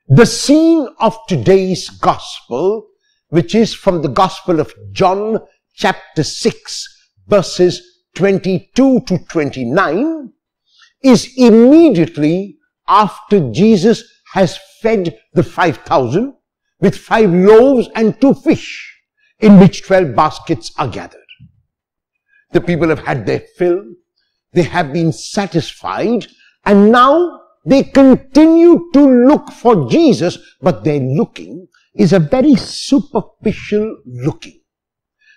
The scene of today's gospel, which is from the Gospel of John, chapter 6, verses 22 to 29, is immediately after Jesus has fed the 5,000 with 5 loaves and 2 fish, in which 12 baskets are gathered. The people have had their fill, they have been satisfied, and now they continue to look for Jesus, but their looking is a very superficial looking.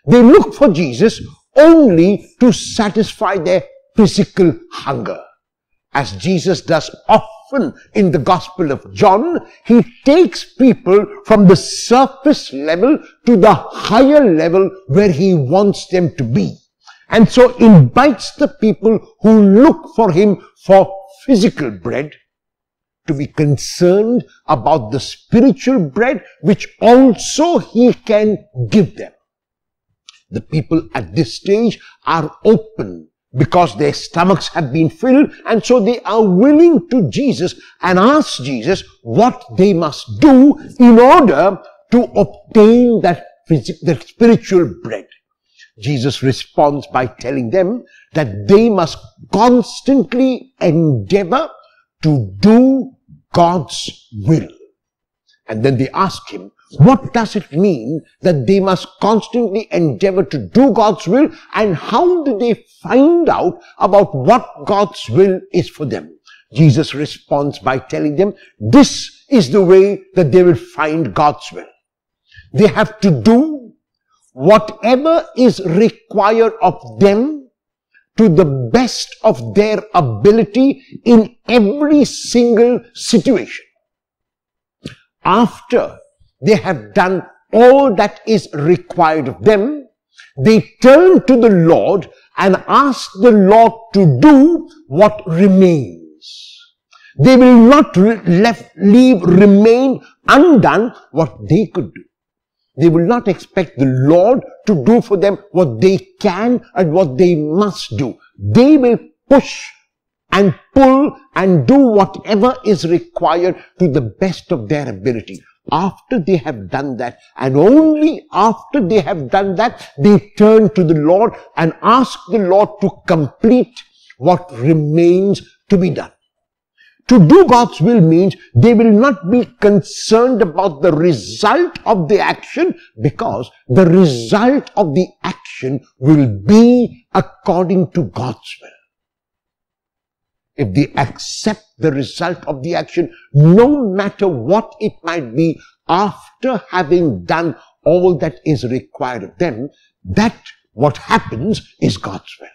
They look for Jesus only to satisfy their physical hunger. As Jesus does often in the Gospel of John, he takes people from the surface level to the higher level where he wants them to be. And so invites the people who look for him for physical bread to be concerned about the spiritual bread which also he can give them. The people at this stage are open because their stomachs have been filled, and so they are willing to Jesus and ask Jesus what they must do in order to obtain that spiritual bread. Jesus responds by telling them that they must constantly endeavor to do God's will. And then they ask him, what does it mean that they must constantly endeavor to do God's will, and how do they find out about what God's will is for them? Jesus responds by telling them this is the way that they will find God's will. They have to do whatever is required of them to the best of their ability in every single situation. After they have done all that is required of them, they turn to the Lord and ask the Lord to do what remains. They will not remain undone what they could do. They will not expect the Lord to do for them what they can and what they must do. They will push and pull and do whatever is required to the best of their ability. After they have done that, and only after they have done that, they turn to the Lord and ask the Lord to complete what remains to be done. To do God's will means they will not be concerned about the result of the action, because the result of the action will be according to God's will. If they accept the result of the action, no matter what it might be, after having done all that is required of them, that what happens is God's will.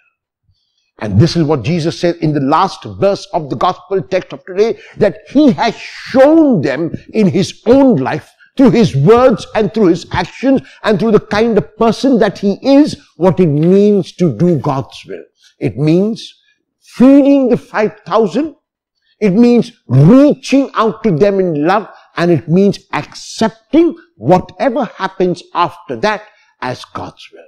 And this is what Jesus said in the last verse of the gospel text of today, that he has shown them in his own life, through his words and through his actions and through the kind of person that he is, what it means to do God's will. It means feeding the 5,000. It means reaching out to them in love, and it means accepting whatever happens after that as God's will.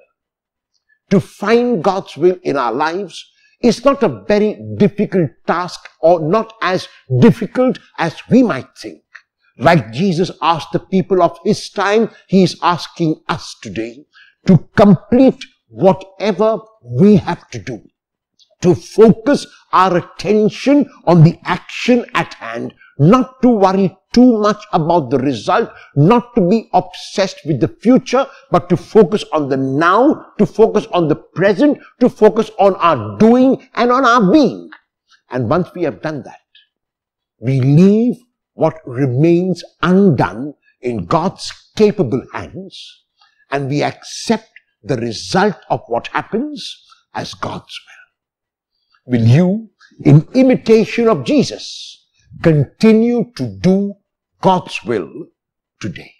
To find God's will in our lives is not a very difficult task, or not as difficult as we might think. Like Jesus asked the people of his time, he is asking us today to complete whatever we have to do. To focus our attention on the action at hand, not to worry too much about the result, not to be obsessed with the future, but to focus on the now, to focus on the present, to focus on our doing and on our being. And once we have done that, we leave what remains undone in God's capable hands, and we accept the result of what happens as God's will. Will you, in imitation of Jesus, continue to do God's will today?